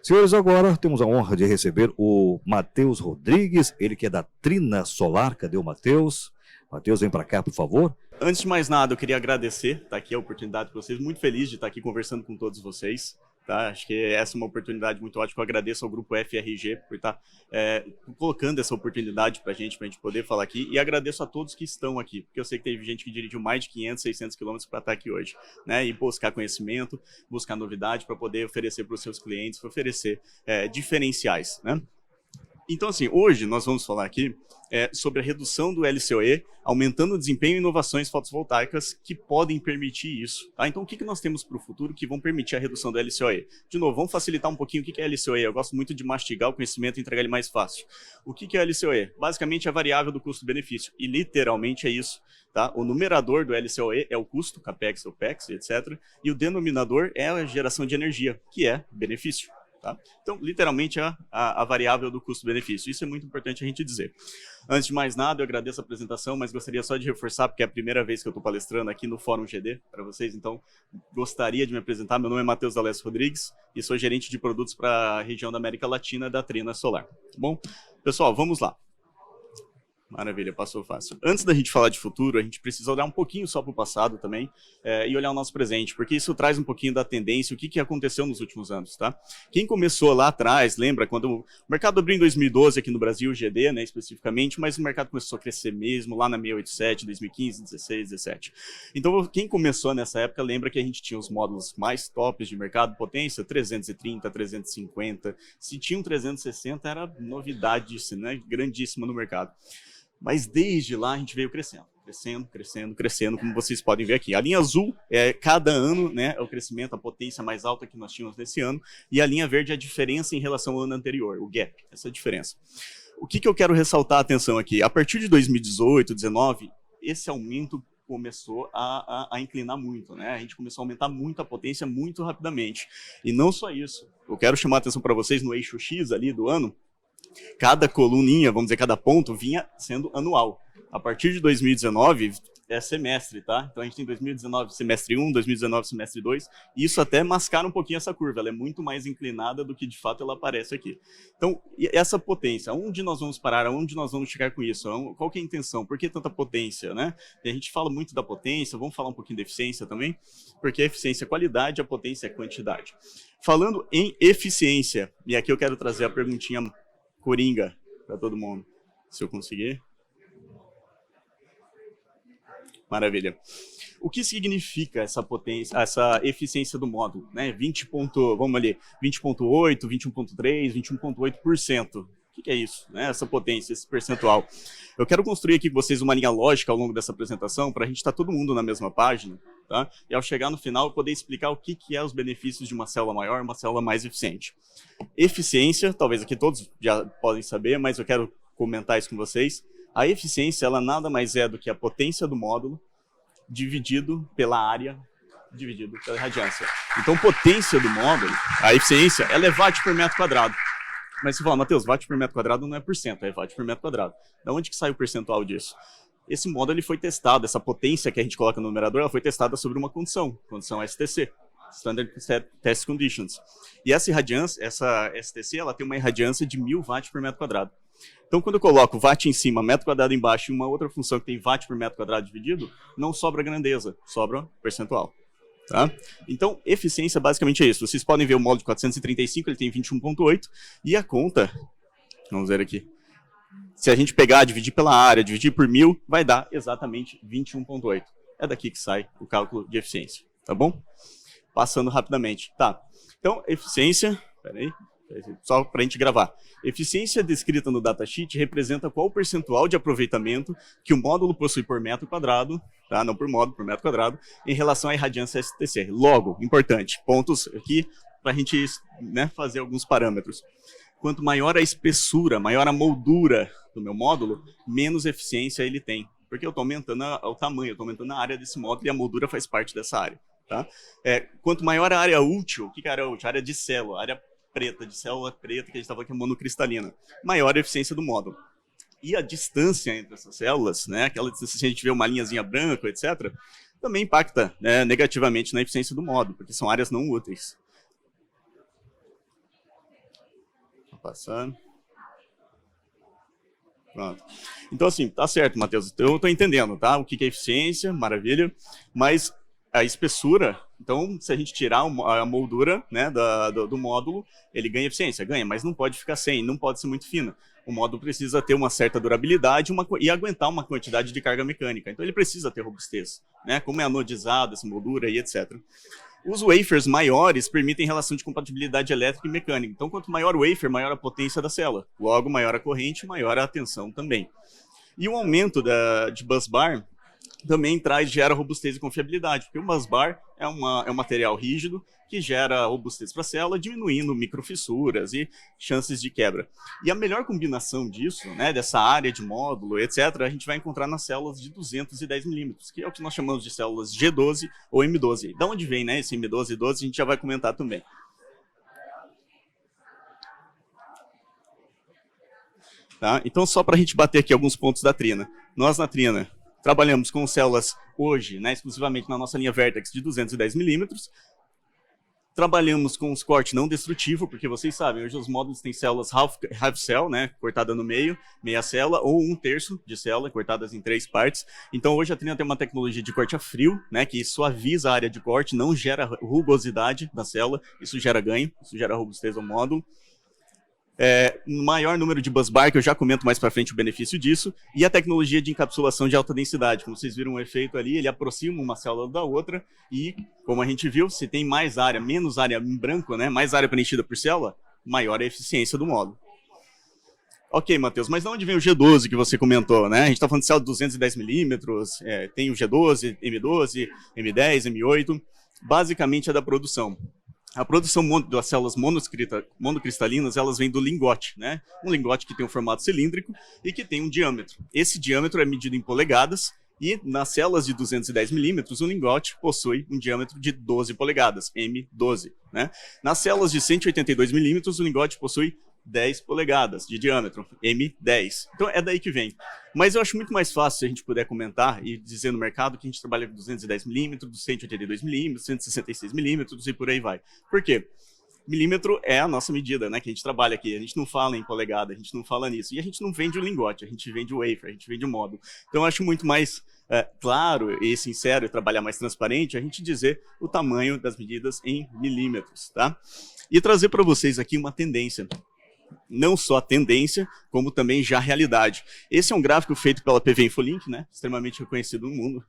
Senhores, agora temos a honra de receber o Matheus Rodrigues, ele que é da Trina Solar. Cadê o Matheus? Matheus, vem para cá, por favor. Antes de mais nada, eu queria agradecer, tá aqui a oportunidade para vocês, muito feliz de estar aqui conversando com todos vocês. Tá? Acho que essa é uma oportunidade muito ótima. Eu agradeço ao Grupo FRG por estar colocando essa oportunidade para a gente poder falar aqui, e agradeço a todos que estão aqui, porque eu sei que teve gente que dirigiu mais de 500, 600 quilômetros para estar aqui hoje, né? E buscar conhecimento, buscar novidade para poder oferecer para os seus clientes, oferecer diferenciais, né? Então, assim, hoje nós vamos falar aqui sobre a redução do LCOE, aumentando o desempenho e inovações fotovoltaicas que podem permitir isso. Tá? Então, o que nós temos para o futuro que vão permitir a redução do LCOE? De novo, vamos facilitar um pouquinho o que é LCOE. Eu gosto muito de mastigar o conhecimento e entregar ele mais fácil. O que é LCOE? Basicamente, é a variável do custo-benefício, e literalmente é isso. Tá? O numerador do LCOE é o custo, CAPEX, OPEX, etc. E o denominador é a geração de energia, que é benefício. Tá? Então, literalmente, a variável do custo-benefício. Isso é muito importante a gente dizer. Antes de mais nada, eu agradeço a apresentação, mas gostaria só de reforçar, porque é a primeira vez que eu estou palestrando aqui no Fórum GD para vocês, então gostaria de me apresentar. Meu nome é Matheus D'Alessio Rodrigues e sou gerente de produtos para a região da América Latina da Trina Solar. Tá bom? Pessoal, vamos lá. Maravilha, passou fácil. Antes da gente falar de futuro, a gente precisa olhar um pouquinho só para o passado também e olhar o nosso presente, porque isso traz um pouquinho da tendência, o que aconteceu nos últimos anos, tá? Quem começou lá atrás, lembra, quando o mercado abriu em 2012 aqui no Brasil, o GD, né, especificamente, mas o mercado começou a crescer mesmo lá na 687, 2015, 16, 17. Então, quem começou nessa época, lembra que a gente tinha os módulos mais tops de mercado, potência, 330, 350, se tinha um 360 era novidade, né, grandíssima no mercado. Mas desde lá a gente veio crescendo, como vocês podem ver aqui. A linha azul é cada ano, né, é o crescimento, a potência mais alta que nós tínhamos nesse ano, e a linha verde é a diferença em relação ao ano anterior, o gap, essa é a diferença. O que eu quero ressaltar a atenção aqui? A partir de 2018, 2019, esse aumento começou a inclinar muito, né? A gente começou a aumentar muito a potência muito rapidamente. E não só isso, eu quero chamar a atenção para vocês no eixo X ali do ano. Cada coluninha, vamos dizer, cada ponto vinha sendo anual. A partir de 2019 é semestre, tá? Então a gente tem 2019 semestre 1, 2019 semestre 2, e isso até mascara um pouquinho essa curva, ela é muito mais inclinada do que de fato ela aparece aqui. Então, essa potência, onde nós vamos parar, onde nós vamos chegar com isso? Qual que é a intenção? Por que tanta potência, né? A gente fala muito da potência, vamos falar um pouquinho da eficiência também, porque a eficiência é qualidade, a potência é quantidade. Falando em eficiência, e aqui eu quero trazer a perguntinha coringa para todo mundo, se eu conseguir. Maravilha. O que significa essa potência, essa eficiência do módulo, né? 20.8, 21.3, 21.8%. O que é isso, né? Essa potência, esse percentual. Eu quero construir aqui com vocês uma linha lógica ao longo dessa apresentação para a gente estar todo mundo na mesma página, tá? E ao chegar no final eu poder explicar o que é os benefícios de uma célula maior, uma célula mais eficiente. Eficiência, talvez aqui todos já podem saber, mas eu quero comentar isso com vocês. A eficiência, ela nada mais é do que a potência do módulo dividido pela área, dividido pela radiância. Então, potência do módulo, a eficiência, ela é watt por metro quadrado. Mas você fala, Matheus, watt por metro quadrado não é por cento, é watt por metro quadrado. Da onde que sai o percentual disso? Esse módulo ele foi testado, essa potência que a gente coloca no numerador, ela foi testada sobre uma condição STC. Standard Test Conditions. E essa irradiância, essa STC, ela tem uma irradiância de 1000 watts por metro quadrado. Então, quando eu coloco watt em cima, metro quadrado embaixo e uma outra função que tem watt por metro quadrado dividido, não sobra grandeza, sobra percentual. Tá? Então, eficiência basicamente é isso. Vocês podem ver o módulo de 435, ele tem 21.8, e a conta, vamos ver aqui, se a gente pegar, dividir pela área, dividir por 1000, vai dar exatamente 21.8. É daqui que sai o cálculo de eficiência, tá bom? Passando rapidamente. Tá. Então, eficiência, peraí, só para a gente gravar. Eficiência descrita no datasheet representa qual o percentual de aproveitamento que o módulo possui por metro quadrado, tá? Não por módulo, por metro quadrado, em relação à irradiância STC. Logo, importante, pontos aqui para a gente, né, fazer alguns parâmetros. Quanto maior a espessura, maior a moldura do meu módulo, menos eficiência ele tem. Porque eu estou aumentando o tamanho, eu estou aumentando a área desse módulo e a moldura faz parte dessa área. Tá? Quanto maior a área útil, o que é a área útil? A área de célula, a área preta, de célula preta, que a gente estava aqui, monocristalina. Maior a eficiência do módulo. E a distância entre essas células, né, aquela distância, se a gente vê uma linhazinha branca, etc., também impacta, né, negativamente na eficiência do módulo, porque são áreas não úteis. passando. Pronto. Então, assim, tá certo, Matheus. Eu tô entendendo, tá? O que é eficiência, maravilha. Mas a espessura, então, se a gente tirar a moldura, né, do módulo, ele ganha eficiência, ganha, mas não pode ficar sem, não pode ser muito fina. O módulo precisa ter uma certa durabilidade e aguentar uma quantidade de carga mecânica. Então, ele precisa ter robustez, né? Como é anodizado essa moldura e etc. Os wafers maiores permitem relação de compatibilidade elétrica e mecânica. Então, quanto maior o wafer, maior a potência da célula. Logo, maior a corrente, maior a tensão também. E o aumento de busbar também gera robustez e confiabilidade, porque o busbar é um material rígido que gera robustez para a célula, diminuindo microfissuras e chances de quebra. E a melhor combinação disso, né, dessa área de módulo, etc., a gente vai encontrar nas células de 210 milímetros, que é o que nós chamamos de células G12 ou M12. Da onde vem, né, esse M12 e 12, a gente já vai comentar também. Tá? Então, só para a gente bater aqui alguns pontos da Trina. Nós, na Trina, trabalhamos com células hoje, né, exclusivamente na nossa linha Vertex de 210 milímetros. Trabalhamos com os cortes não destrutivos, porque vocês sabem, hoje os módulos têm células half cell, né, cortada no meio, meia célula, ou 1/3 de célula, cortadas em 3 partes. Então hoje a Trina tem uma tecnologia de corte a frio, né, que suaviza a área de corte, não gera rugosidade na célula, isso gera ganho, isso gera robustez ao módulo. Maior número de busbar, que eu já comento mais para frente o benefício disso, e a tecnologia de encapsulação de alta densidade. Como vocês viram o efeito ali, ele aproxima uma célula da outra, e como a gente viu, se tem mais área, menos área em branco, né, mais área preenchida por célula, maior a eficiência do módulo. Ok, Matheus, mas de onde vem o G12 que você comentou, né? A gente está falando de célula de 210 milímetros, tem o G12, M12, M10, M8, basicamente é da produção. A produção das células monocristalinas, elas vêm do lingote, né? Um lingote que tem um formato cilíndrico e que tem um diâmetro. Esse diâmetro é medido em polegadas e nas células de 210 milímetros, o lingote possui um diâmetro de 12 polegadas, M12, né? Nas células de 182 milímetros, o lingote possui 10 polegadas de diâmetro, M10. Então é daí que vem. Mas eu acho muito mais fácil se a gente puder comentar e dizer no mercado que a gente trabalha com 210 milímetros, 182 milímetros, 166 milímetros e por aí vai. Por quê? Milímetro é a nossa medida, né, que a gente trabalha aqui. A gente não fala em polegada, a gente não fala nisso. E a gente não vende o lingote, a gente vende o wafer, a gente vende o módulo. Então eu acho muito mais claro e sincero e trabalhar mais transparente a gente dizer o tamanho das medidas em milímetros, tá? E trazer para vocês aqui uma tendência. Não só a tendência, como também já a realidade. Esse é um gráfico feito pela PV Infolink, né, extremamente reconhecido no mundo.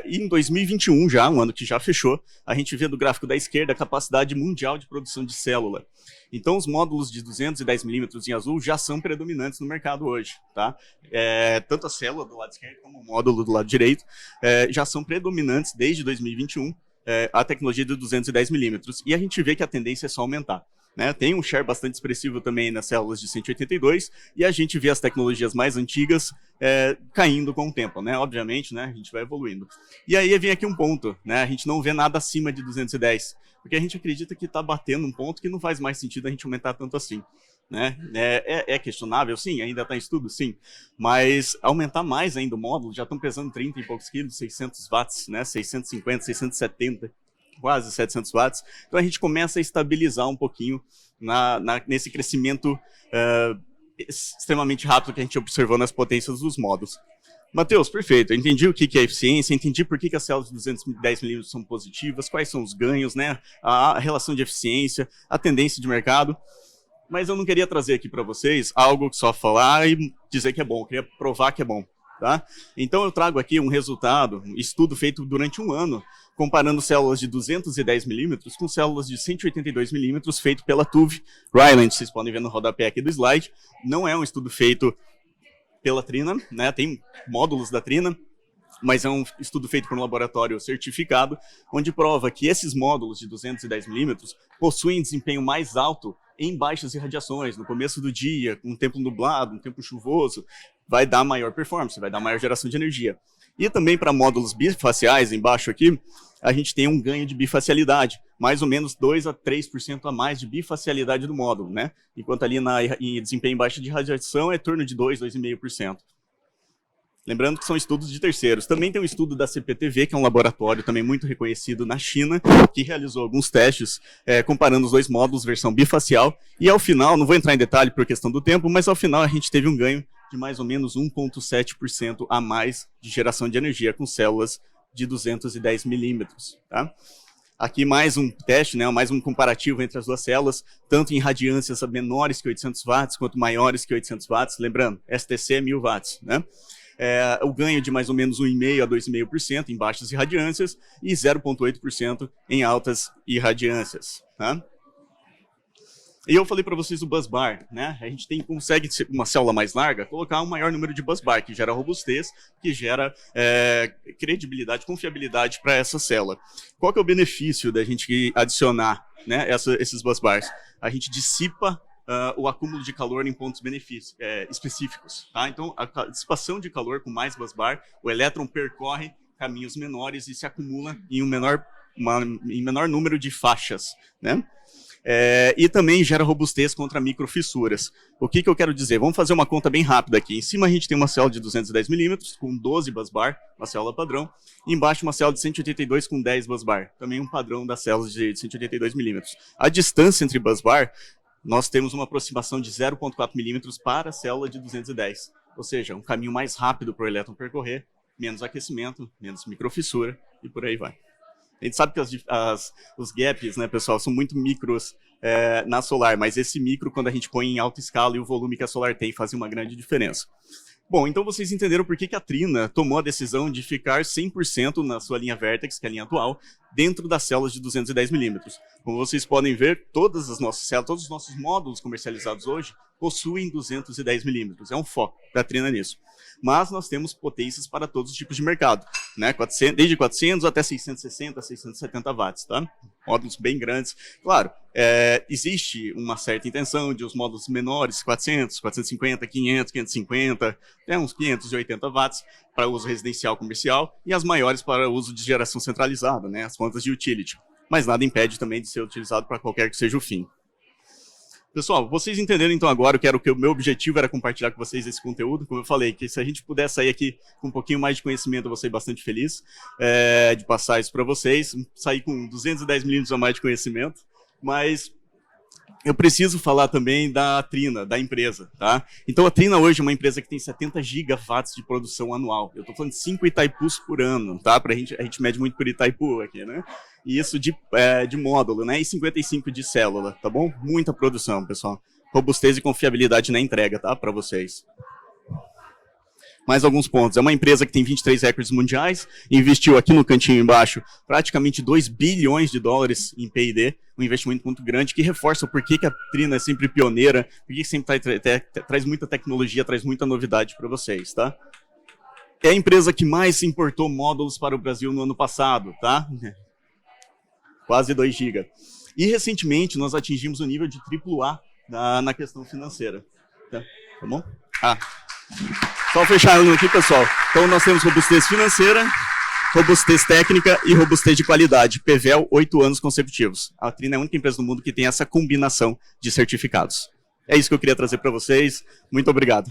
E em 2021, já, um ano que já fechou, a gente vê do gráfico da esquerda a capacidade mundial de produção de célula. Então, os módulos de 210 milímetros em azul já são predominantes no mercado hoje. Tá? Tanto a célula do lado esquerdo como o módulo do lado direito já são predominantes desde 2021, a tecnologia de 210 milímetros. E a gente vê que a tendência é só aumentar. Né, tem um share bastante expressivo também nas células de 182 e a gente vê as tecnologias mais antigas caindo com o tempo, né? Obviamente, né, a gente vai evoluindo. E aí vem aqui um ponto, né? A gente não vê nada acima de 210, porque a gente acredita que está batendo um ponto que não faz mais sentido a gente aumentar tanto assim. Né? É questionável, sim, ainda está em estudo, sim, mas aumentar mais ainda o módulo, já estão pesando 30 e poucos quilos, 600 watts, né? 650, 670. Quase 700 watts, então a gente começa a estabilizar um pouquinho nesse crescimento extremamente rápido que a gente observou nas potências dos módulos. Matheus, perfeito, eu entendi o que é eficiência, entendi por que as células de 210 milímetros são positivas, quais são os ganhos, né? A relação de eficiência, a tendência de mercado, mas eu não queria trazer aqui para vocês algo que só falar e dizer que é bom, eu queria provar que é bom. Tá? Então eu trago aqui um resultado, um estudo feito durante um ano, comparando células de 210 milímetros com células de 182 milímetros feito pela TUV Ryland. Vocês podem ver no rodapé aqui do slide. Não é um estudo feito pela Trina, né? Tem módulos da Trina, mas é um estudo feito por um laboratório certificado, onde prova que esses módulos de 210 milímetros possuem desempenho mais alto em baixas irradiações, no começo do dia, com um tempo nublado, um tempo chuvoso, vai dar maior performance, vai dar maior geração de energia. E também para módulos bifaciais, embaixo aqui, a gente tem um ganho de bifacialidade, mais ou menos 2 a 3% a mais de bifacialidade do módulo, né? Enquanto ali em desempenho baixo de radiação é em torno de 2, 2,5%. Lembrando que são estudos de terceiros. Também tem um estudo da CPTV, que é um laboratório também muito reconhecido na China, que realizou alguns testes comparando os dois módulos, versão bifacial, e ao final, não vou entrar em detalhe por questão do tempo, mas ao final a gente teve um ganho de mais ou menos 1,7% a mais de geração de energia com células de 210 milímetros. Tá? Aqui mais um teste, né, mais um comparativo entre as duas células, tanto em radiâncias menores que 800 watts, quanto maiores que 800 watts. Lembrando, STC é 1000 watts, né? O ganho de mais ou menos 1,5% a 2,5% em baixas irradiâncias e 0,8% em altas irradiâncias. Tá? E eu falei para vocês do busbar, né? A gente consegue, uma célula mais larga, colocar um maior número de busbar, que gera robustez, que gera credibilidade, confiabilidade para essa célula. Qual que é o benefício da gente adicionar, né, esses busbars? A gente dissipa o acúmulo de calor em pontos específicos. Tá? Então, a dissipação de calor com mais busbar, o elétron percorre caminhos menores e se acumula em menor número de faixas. Né? E também gera robustez contra microfissuras. O que eu quero dizer? Vamos fazer uma conta bem rápida aqui. Em cima a gente tem uma célula de 210 milímetros com 12 busbar, uma célula padrão. E embaixo uma célula de 182 com 10 busbar, também um padrão das células de 182 milímetros. A distância entre busbar, nós temos uma aproximação de 0,4 milímetros para a célula de 210. Ou seja, um caminho mais rápido para o elétron percorrer, menos aquecimento, menos microfissura e por aí vai. A gente sabe que os gaps, né, pessoal, são muito micros na solar, mas esse micro, quando a gente põe em alta escala e o volume que a solar tem, faz uma grande diferença. Bom, então vocês entenderam por que a Trina tomou a decisão de ficar 100% na sua linha Vertex, que é a linha atual, dentro das células de 210 milímetros. Como vocês podem ver, todas as nossas células, todos os nossos módulos comercializados hoje possuem 210 milímetros. É um foco da Trina nisso. Mas nós temos potências para todos os tipos de mercado, né? Desde 400 até 660, 670 watts, tá? Módulos bem grandes. Claro, existe uma certa intenção de os módulos menores, 400, 450, 500, 550, até uns 580 watts para uso residencial comercial e as maiores para uso de geração centralizada, né? As plantas de utility. Mas nada impede também de ser utilizado para qualquer que seja o fim. Pessoal, vocês entenderam então agora que o meu objetivo era compartilhar com vocês esse conteúdo. Como eu falei, que se a gente puder sair aqui com um pouquinho mais de conhecimento, eu vou ser bastante feliz de passar isso para vocês. Sair com 210 milímetros a mais de conhecimento. Mas eu preciso falar também da Trina, da empresa, tá? Então a Trina hoje é uma empresa que tem 70 gigawatts de produção anual. Eu estou falando de 5 Itaipus por ano, tá? A gente mede muito por Itaipu aqui, né? E isso de módulo, né? E 55 de célula, tá bom? Muita produção, pessoal. Robustez e confiabilidade na entrega, tá? Para vocês. Mais alguns pontos. É uma empresa que tem 23 recordes mundiais, investiu aqui no cantinho embaixo praticamente 2 bilhões de dólares em P&D, um investimento muito grande, que reforça o porquê que a Trina é sempre pioneira, porque sempre traz muita tecnologia, traz muita novidade para vocês, tá? É a empresa que mais importou módulos para o Brasil no ano passado, tá? Quase 2 GB. E recentemente nós atingimos o nível de AAA na questão financeira. Tá bom? Só fechando aqui, pessoal. Então nós temos robustez financeira, robustez técnica e robustez de qualidade. PVEL, 8 anos consecutivos. A Trina é a única empresa do mundo que tem essa combinação de certificados. É isso que eu queria trazer para vocês. Muito obrigado.